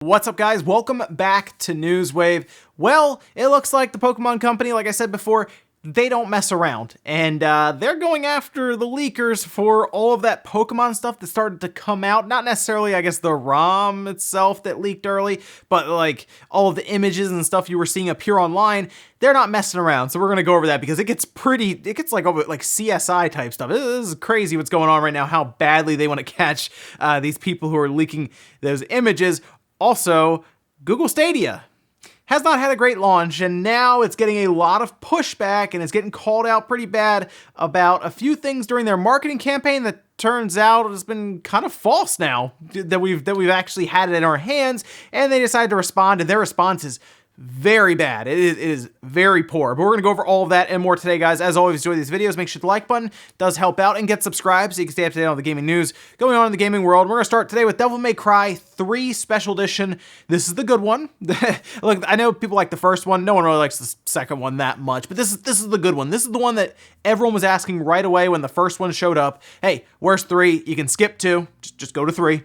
What's up, guys? Welcome back to Newswave. Well, it looks like the Pokemon Company, like I said before, they don't mess around, and they're going after the leakers for all of that Pokemon stuff that started to come out. Not necessarily, I guess, the ROM itself that leaked early, but like all of the images and stuff you were seeing appear online. They're not messing around, so we're gonna go over that because it gets like over like CSI type stuff. This is crazy what's going on right now, how badly they want to catch these people who are leaking those images. Also, Google Stadia has not had a great launch, and now it's getting a lot of pushback, and it's getting called out pretty bad about a few things during their marketing campaign that turns out has been kind of false now that we've actually had it in our hands, and they decided to respond, and their response is very bad. It is very poor. But we're going to go over all of that and more today, guys. As always, enjoy these videos. Make sure the like button does help out, and get subscribed so you can stay up to date on the gaming news going on in the gaming world. We're going to start today with Devil May Cry 3 Special Edition. This is the good one. Look, I know people like the first one. No one really likes the second one that much, but this is the good one. This is the one that everyone was asking right away when the first one showed up. Hey, where's 3? You can skip 2. Just go to 3.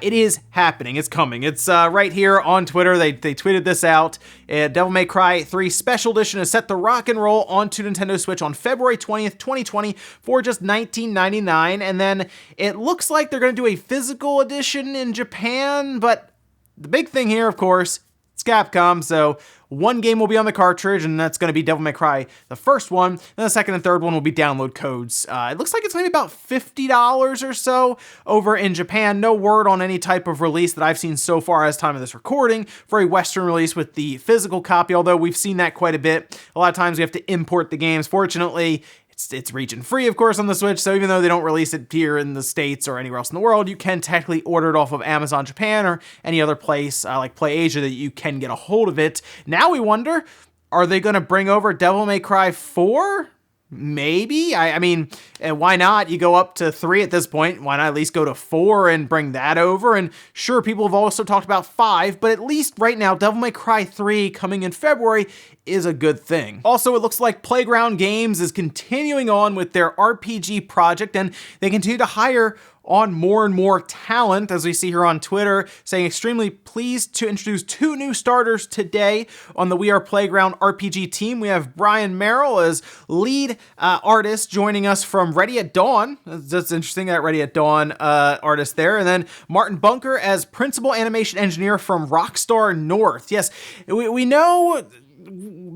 It is happening. It's coming. It's right here on Twitter. They tweeted this out. Devil May Cry 3 Special Edition is set to rock and roll onto Nintendo Switch on February 20th, 2020 for just $19.99. And then it looks like they're going to do a physical edition in Japan, but the big thing here, of course, it's Capcom, so one game will be on the cartridge, and that's going to be Devil May Cry, the first one. Then the second and third one will be download codes. It looks like it's going to be about $50 or so over in Japan. No word on any type of release that I've seen so far as time of this recording for a Western release with the physical copy, although we've seen that quite a bit. A lot of times we have to import the games. Fortunately, it's region free, of course, on the Switch, so even though they don't release it here in the States or anywhere else in the world, you can technically order it off of Amazon Japan or any other place like Play Asia that you can get a hold of it. Now we wonder, are they going to bring over Devil May Cry 4? Maybe. I mean, why not? You go up to 3 at this point. Why not at least go to 4 and bring that over? And sure, people have also talked about 5, but at least right now, Devil May Cry 3 coming in February is a good thing. Also, it looks like Playground Games is continuing on with their RPG project, and they continue to hire on more and more talent, as we see here on Twitter, saying extremely pleased to introduce 2 new starters today on the We Are Playground RPG team. We have Brian Merrill as lead artist joining us from Ready at Dawn. That's interesting, that Ready at Dawn artist there. And then Martin Bunker as principal animation engineer from Rockstar North. Yes, we know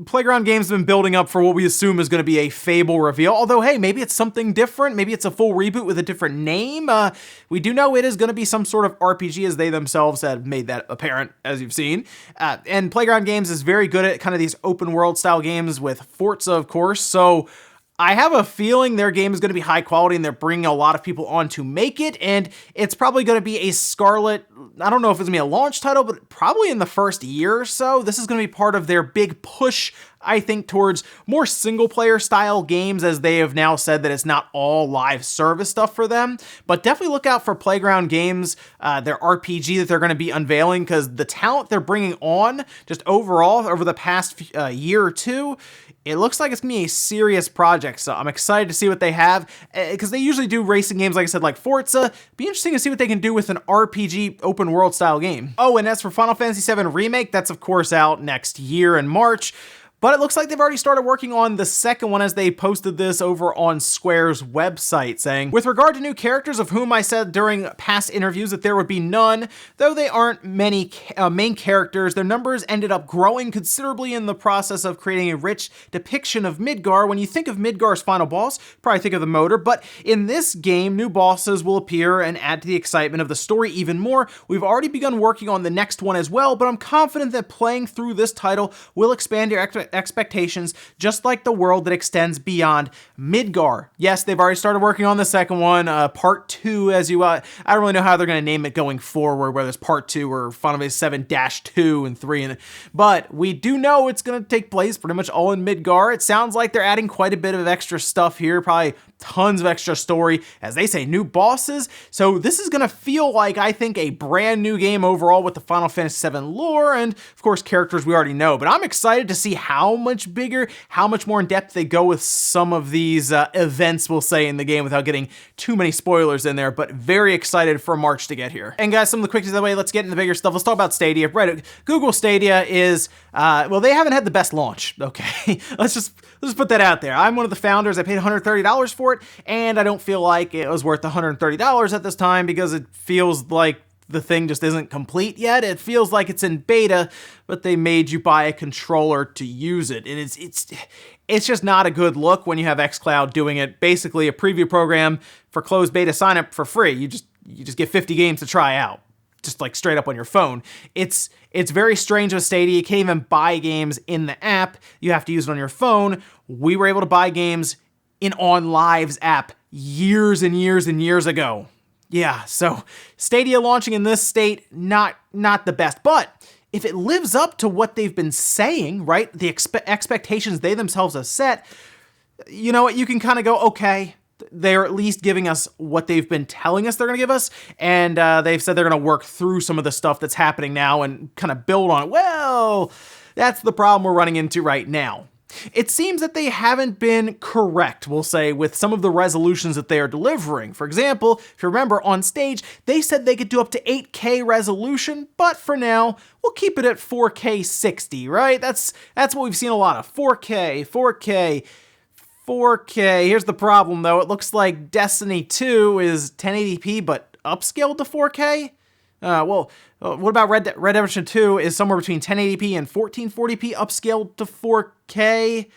Playground Games have been building up for what we assume is going to be a Fable reveal, although hey, maybe it's something different. Maybe it's a full reboot with a different name. We do know it is going to be some sort of RPG, as they themselves have made that apparent, as you've seen. And Playground Games is very good at kind of these open world style games with Forza, of course, so I have a feeling their game is going to be high quality, and they're bringing a lot of people on to make it, and it's probably going to be a Scarlet, I don't know if it's going to be a launch title, but probably in the first year or so. This is going to be part of their big push, I think, towards more single-player style games, as they have now said that it's not all live service stuff for them. But definitely look out for Playground Games, their RPG that they're going to be unveiling, because the talent they're bringing on, just overall, over the past year or two, it looks like it's going to be a serious project, so I'm excited to see what they have, because they usually do racing games, like I said, like Forza. Be interesting to see what they can do with an RPG open world style game. Oh, and as for Final Fantasy VII Remake, that's of course out next year in March. But it looks like they've already started working on the second one, as they posted this over on Square's website, saying, with regard to new characters, of whom I said during past interviews that there would be none, though they aren't many main characters, their numbers ended up growing considerably in the process of creating a rich depiction of Midgar. When you think of Midgar's final boss, probably think of the motor, but in this game, new bosses will appear and add to the excitement of the story even more. We've already begun working on the next one as well, but I'm confident that playing through this title will expand your expectations, just like the world that extends beyond Midgar. Yes, they've already started working on the second one, part 2, as you, I don't really know how they're going to name it going forward, whether it's part 2 or Final Fantasy 7-2 and 3, but we do know it's going to take place pretty much all in Midgar. It sounds like they're adding quite a bit of extra stuff here, probably tons of extra story, as they say, new bosses. So this is going to feel like, I think, a brand new game overall with the Final Fantasy VII lore and, of course, characters we already know. But I'm excited to see how much bigger, how much more in depth they go with some of these events, we'll say, in the game without getting too many spoilers in there. But very excited for March to get here. And guys, some of the quickies of the way, let's get into the bigger stuff. Let's talk about Stadia. Right, Google Stadia is, well, they haven't had the best launch, okay? Let's just put that out there. I'm one of the founders. I paid $130 for it, and I don't feel like it was worth $130 at this time because it feels like the thing just isn't complete yet. It feels like it's in beta, but they made you buy a controller to use it, and it's just not a good look when you have xCloud doing it. Basically, a preview program for closed beta sign up for free. You just get 50 games to try out, just like straight up on your phone. It's very strange with Stadia. You can't even buy games in the app. You have to use it on your phone. We were able to buy games in OnLive's app years and years and years ago. Yeah, so Stadia launching in this state, not the best. But if it lives up to what they've been saying, right, the expectations they themselves have set, you know what, you can kind of go, okay, they're at least giving us what they've been telling us they're going to give us, and they've said they're going to work through some of the stuff that's happening now and kind of build on it. Well, that's the problem we're running into right now. It seems that they haven't been correct, we'll say, with some of the resolutions that they are delivering. For example, if you remember, on stage, they said they could do up to 8K resolution, but for now, we'll keep it at 4K 60, right? That's what we've seen a lot of. 4K. Here's the problem, though. It looks like Destiny 2 is 1080p, but upscaled to 4K? What about Red Dead Redemption 2 is somewhere between 1080p and 1440p upscaled to 4K?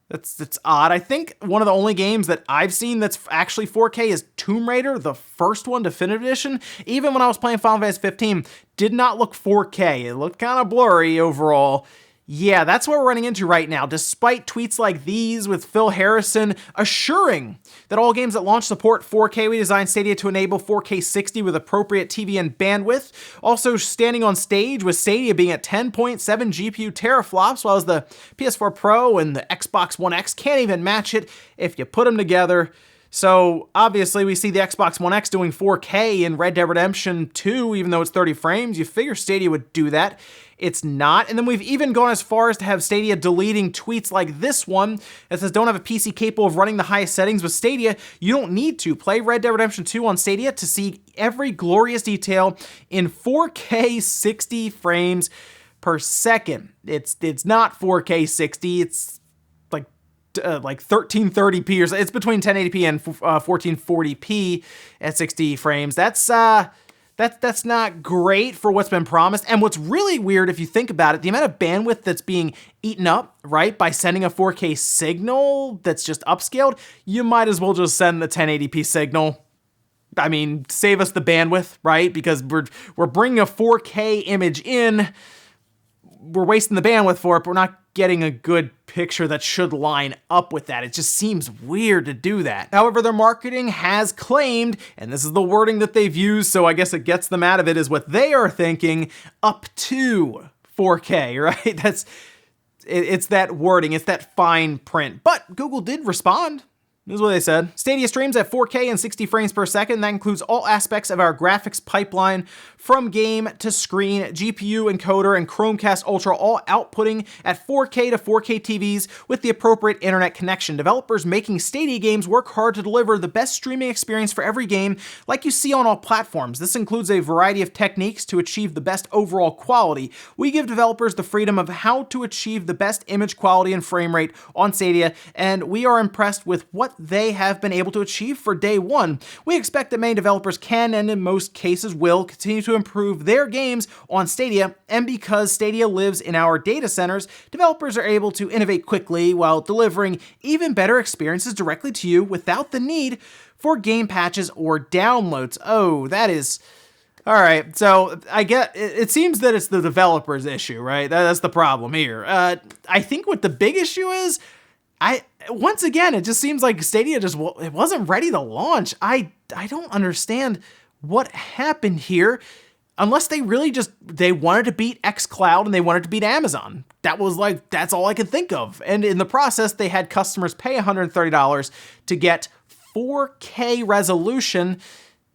That's odd. I think one of the only games that I've seen that's actually 4K is Tomb Raider, the first one, Definitive Edition. Even when I was playing Final Fantasy 15, did not look 4K. It looked kind of blurry overall. Yeah, that's what we're running into right now, despite tweets like these with Phil Harrison assuring that all games that launch support 4K. We designed Stadia to enable 4K 60 with appropriate TV and bandwidth. Also standing on stage with Stadia being at 10.7 GPU teraflops, while the PS4 Pro and the Xbox One X can't even match it if you put them together. So obviously we see the Xbox One X doing 4K in Red Dead Redemption 2, even though it's 30 frames. You figure Stadia would do that. It's not. And then we've even gone as far as to have Stadia deleting tweets like this one that says, don't have a PC capable of running the highest settings with Stadia. You don't need to. Play Red Dead Redemption 2 on Stadia to see every glorious detail in 4K 60 frames per second. It's not 4K 60. It's like 1330p or so. It's between 1080p and 1440p at 60 frames. That's not great for what's been promised. And what's really weird, if you think about it, the amount of bandwidth that's being eaten up, right, by sending a 4K signal that's just upscaled, you might as well just send the 1080p signal. I mean, save us the bandwidth, right? Because we're bringing a 4K image in, we're wasting the bandwidth for it, but we're not getting a good picture that should line up with that. It just seems weird to do that. However, their marketing has claimed, and this is the wording that they've used, so I guess it gets them out of it, is what they are thinking, up to 4K, right? It's that wording, it's that fine print. But Google did respond. This is what they said. Stadia streams at 4K and 60 frames per second. That includes all aspects of our graphics pipeline, from game to screen, GPU, encoder, and Chromecast Ultra, all outputting at 4K to 4K TVs with the appropriate internet connection. Developers making Stadia games work hard to deliver the best streaming experience for every game, like you see on all platforms. This includes a variety of techniques to achieve the best overall quality. We give developers the freedom of how to achieve the best image quality and frame rate on Stadia, and we are impressed with what they have been able to achieve for day one. We expect that many developers can, and in most cases will, continue to improve their games on Stadia, and because Stadia lives in our data centers, developers are able to innovate quickly while delivering even better experiences directly to you without the need for game patches or downloads. Oh, that is... All right, so I get it seems that it's the developer's issue, right? That's the problem here. I think what the big issue is, once again, it just seems like Stadia it wasn't ready to launch. I don't understand what happened here, unless they really they wanted to beat xCloud and they wanted to beat Amazon. That's all I could think of. And in the process, they had customers pay $130 to get 4K resolution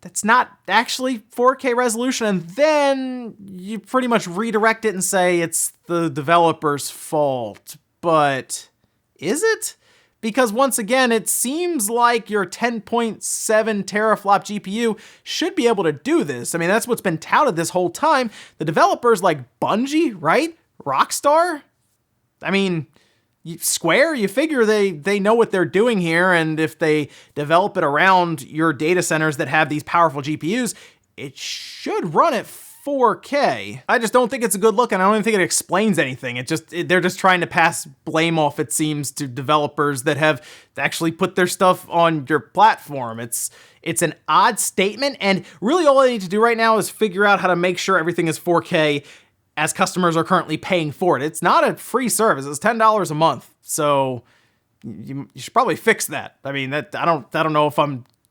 that's not actually 4K resolution, and then you pretty much redirect it and say it's the developer's fault. But is it? Because once again, it seems like your 10.7 teraflop GPU should be able to do this. I mean, that's what's been touted this whole time. The developers like Bungie, right? Rockstar? I mean, Square, you figure they know what they're doing here, and if they develop it around your data centers that have these powerful GPUs, it should run at 4K. I just don't think it's a good look, and I don't even think it explains anything. They're just trying to pass blame off, it seems, to developers that have actually put their stuff on your platform. It's an odd statement, and really all I need to do right now is figure out how to make sure everything is 4K as customers are currently paying for it. It's not a free service. It's $10 a month. So you should probably fix that. I mean, I don't know if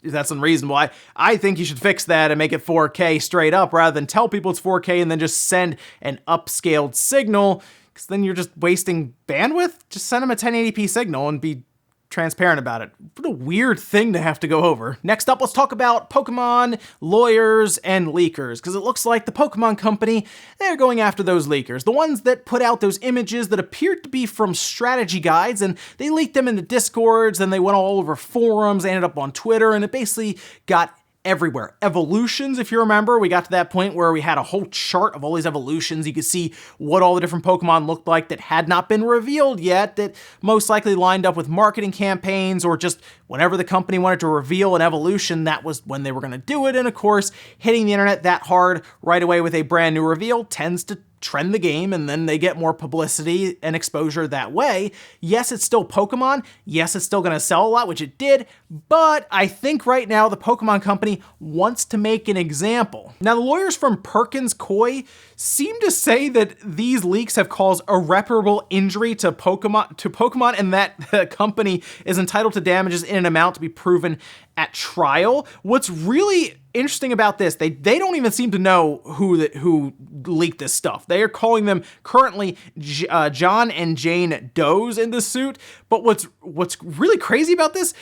that's unreasonable. I think you should fix that and make it 4K straight up rather than tell people it's 4K and then just send an upscaled signal, because then you're just wasting bandwidth. Just send them a 1080p signal and be transparent about it. What a weird thing to have to go over. Next up, let's talk about Pokemon lawyers and leakers, because it looks like the Pokemon company, they're going after those leakers, the ones that put out those images that appeared to be from strategy guides, and they leaked them into Discords, and they went all over forums, they ended up on Twitter, and it basically got everywhere. Evolutions, if you remember, we got to that point where we had a whole chart of all these evolutions. You could see what all the different Pokemon looked like that had not been revealed yet, that most likely lined up with marketing campaigns, or just whenever the company wanted to reveal an evolution, that was when they were going to do it. And of course, hitting the internet that hard right away with a brand new reveal tends to trend the game, and then they get more publicity and exposure that way. Yes, it's still Pokemon. Yes, it's still going to sell a lot, which it did, but I think right now the Pokemon company wants to make an example. Now, the lawyers from Perkins Coie seem to say that these leaks have caused irreparable injury to Pokemon, and that the company is entitled to damages in an amount to be proven at trial. What's really interesting about this, they don't even seem to know who leaked this stuff. They are calling them currently John and Jane Does in the suit. But what's really crazy about this,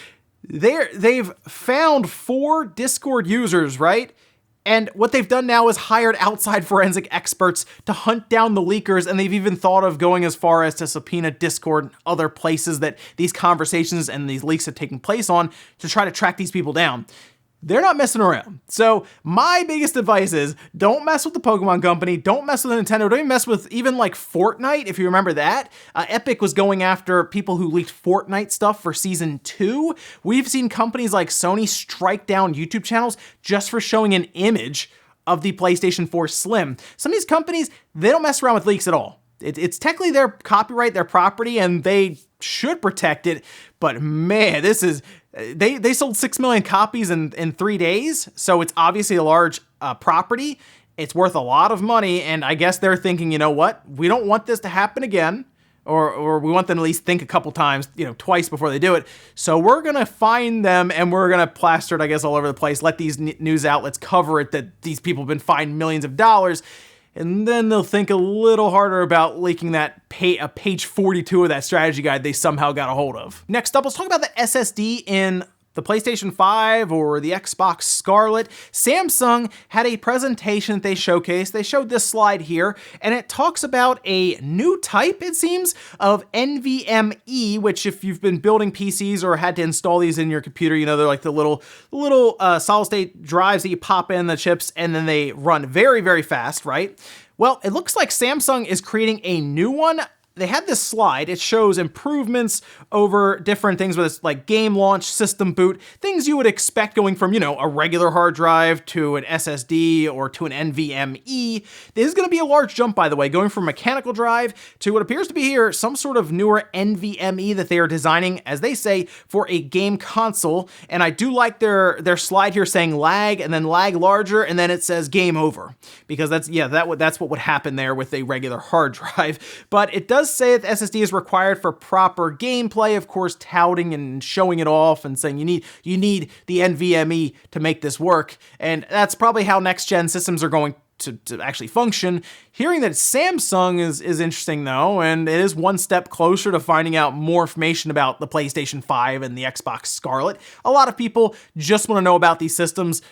they've found 4 Discord users, right? And what they've done now is hired outside forensic experts to hunt down the leakers, and they've even thought of going as far as to subpoena Discord and other places that these conversations and these leaks have taken place on to try to track these people down. They're not messing around. So my biggest advice is don't mess with the Pokemon company. Don't mess with Nintendo. Don't even mess with even like Fortnite, if you remember that. Epic was going after people who leaked Fortnite stuff for Season 2. We've seen companies like Sony strike down YouTube channels just for showing an image of the PlayStation 4 Slim. Some of these companies, they don't mess around with leaks at all. It's technically their copyright, their property, and they should protect it. But man, this is... They sold 6 million copies in 3 days, so it's obviously a large property. It's worth a lot of money, and I guess they're thinking, you know what? We don't want this to happen again, or we want them to at least think a couple times, twice before they do it. So we're gonna find them, and we're gonna plaster it, I guess, all over the place. Let these news outlets cover it that these people have been fined millions of dollars. And then they'll think a little harder about leaking that page 42 of that strategy guide they somehow got a hold of. Next up, let's talk about the SSD in the PlayStation 5 or the Xbox Scarlet. Samsung had a presentation that they showcased. They showed this slide here, and it talks about a new type, it seems, of NVMe, which if you've been building PCs or had to install these in your computer, they're like the little solid-state drives that you pop in the chips, and then they run very, very fast, right? Well, it looks like Samsung is creating a new one. They had this slide. It shows improvements over different things, whether it's like game launch, system boot, things you would expect going from, a regular hard drive to an SSD or to an NVMe. This is going to be a large jump, by the way, going from mechanical drive to what appears to be here some sort of newer NVMe that they are designing, as they say, for a game console. And I do like their slide here saying lag and then lag larger, and then it says game over, because that's what would happen there with a regular hard drive. But it does say that the SSD is required for proper gameplay, of course, touting and showing it off and saying you need the NVMe to make this work. And that's probably how next-gen systems are going to actually function. Hearing that Samsung is interesting though, and it is one step closer to finding out more information about the PlayStation 5 and the Xbox Scarlet. A lot of people just want to know about these systems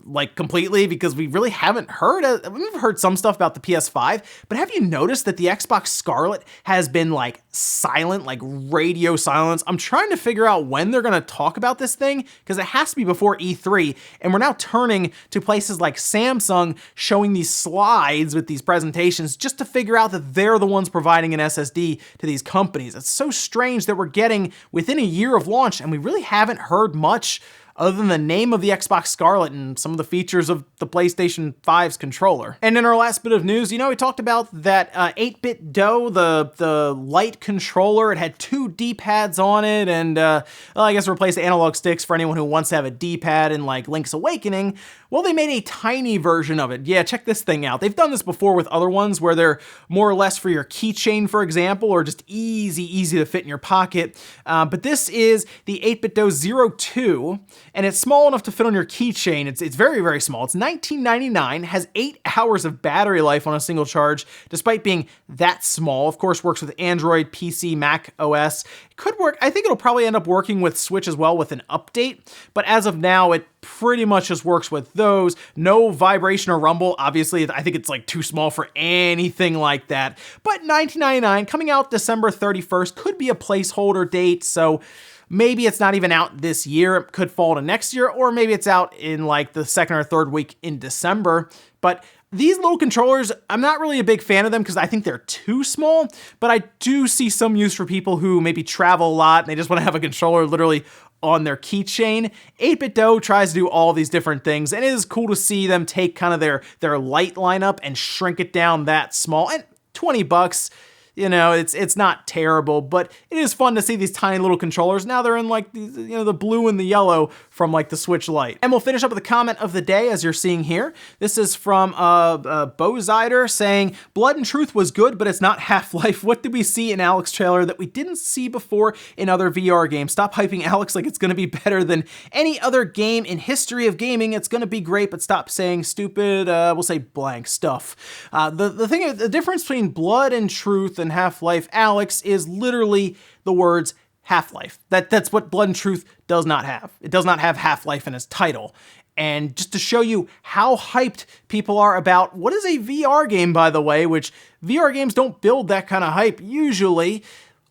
like completely because we really haven't heard. We've heard some stuff about the PS5, but have you noticed that the Xbox Scarlet has been like silent, like radio silence? I'm trying to figure out when they're gonna talk about this thing because it has to be before E3, and we're now turning to places like Samsung showing these slides with these presentations just to figure out that they're the ones providing an SSD to these companies. It's so strange that we're getting within a year of launch and we really haven't heard much other than the name of the Xbox Scarlet and some of the features of the PlayStation 5's controller. And in our last bit of news, you know, we talked about that 8-bit Do, the light controller. It had 2 D-pads on it, and well, I guess replaced the analog sticks for anyone who wants to have a D-pad in like Link's Awakening. Well, they made a tiny version of it. Yeah, check this thing out. They've done this before with other ones where they're more or less for your keychain, for example, or just easy to fit in your pocket. But this is the 8-bit Do 02, and it's small enough to fit on your keychain. It's very small. It's $19.99, has 8 hours of battery life on a single charge, despite being that small. Of course, works with Android, PC, Mac OS. It could work. I think it'll probably end up working with Switch as well with an update, but as of now, it pretty much just works with those. No vibration or rumble. Obviously, I think it's like too small for anything like that. But $19.99, coming out December 31st, could be a placeholder date, so maybe it's not even out this year. It could fall to next year, or maybe it's out in like the second or third week in December. But these little controllers, I'm not really a big fan of them because I think they're too small, but I do see some use for people who maybe travel a lot and they just want to have a controller literally on their keychain. 8-bit Do tries to do all these different things, and it is cool to see them take kind of their light lineup and shrink it down that small. And $20, you know, it's not terrible, but it is fun to see these tiny little controllers. Now they're in like these, you know, the blue and the yellow from like the Switch Lite. And we'll finish up with a comment of the day, as you're seeing here. This is from Bozider saying, "Blood and Truth was good, but it's not Half-Life. What did we see in Alex trailer that we didn't see before in other VR games? Stop hyping Alex like it's gonna be better than any other game in history of gaming. It's gonna be great, but stop saying stupid, we'll say blank stuff." The difference between Blood and Truth and Half-Life Alex is literally the words Half-Life. That's what Blood and Truth does not have. It does not have Half-Life in its title. And just to show you how hyped people are about what is a VR game, by the way, which VR games don't build that kind of hype usually,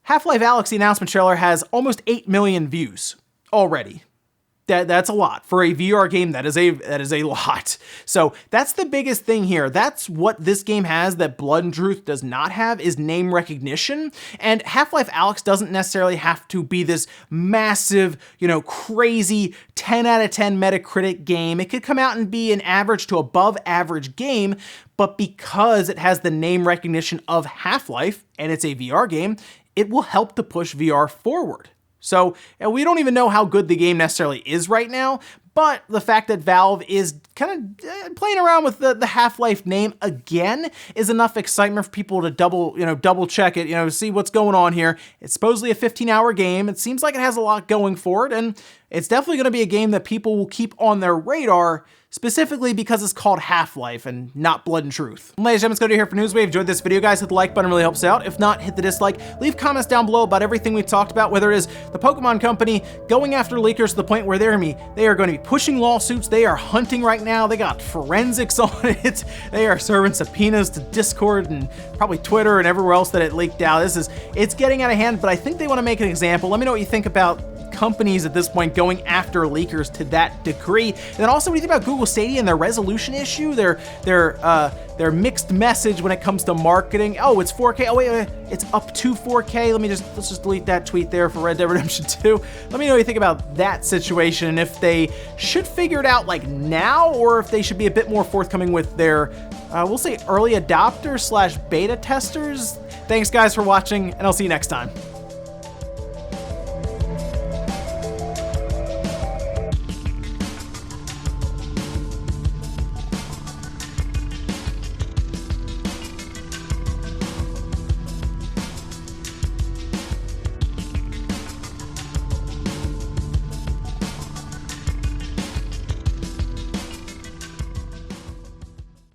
Half-Life Alex, the announcement trailer, has almost 8 million views already. That's a lot. For a VR game, that is a lot. So that's the biggest thing here. That's what this game has that Blood and Truth does not have, is name recognition. And Half-Life Alyx doesn't necessarily have to be this massive, you know, crazy 10 out of 10 Metacritic game. It could come out and be an average to above average game, but because it has the name recognition of Half-Life and it's a VR game, it will help to push VR forward. So we don't even know how good the game necessarily is right now, but the fact that Valve is kind of playing around with the Half-Life name again is enough excitement for people to double check it, see what's going on here. It's supposedly a 15-hour game. It seems like it has a lot going for it, and it's definitely going to be a game that people will keep on their radar, specifically because it's called Half-Life and not Blood and Truth. Ladies and gentlemen, it's Cody here for Newswave. Enjoyed this video, guys. Hit the like button, really helps out. If not, hit the dislike. Leave comments down below about everything we talked about, whether it is the Pokemon Company going after leakers to the point where they are going to be pushing lawsuits. They are hunting right now. They got forensics on it. They are serving subpoenas to Discord and probably Twitter and everywhere else that it leaked out. It's getting out of hand, but I think they want to make an example. Let me know what you think about companies at this point going after leakers to that degree. And then also, what do you think about Google Stadia and their resolution issue, their mixed message when it comes to marketing? Oh, it's 4K. Oh, wait, it's up to 4K. Let's just delete that tweet there for Red Dead Redemption 2. Let me know what you think about that situation, and if they should figure it out like now, or if they should be a bit more forthcoming with their, we'll say, early adopters / beta testers. Thanks, guys, for watching, and I'll see you next time.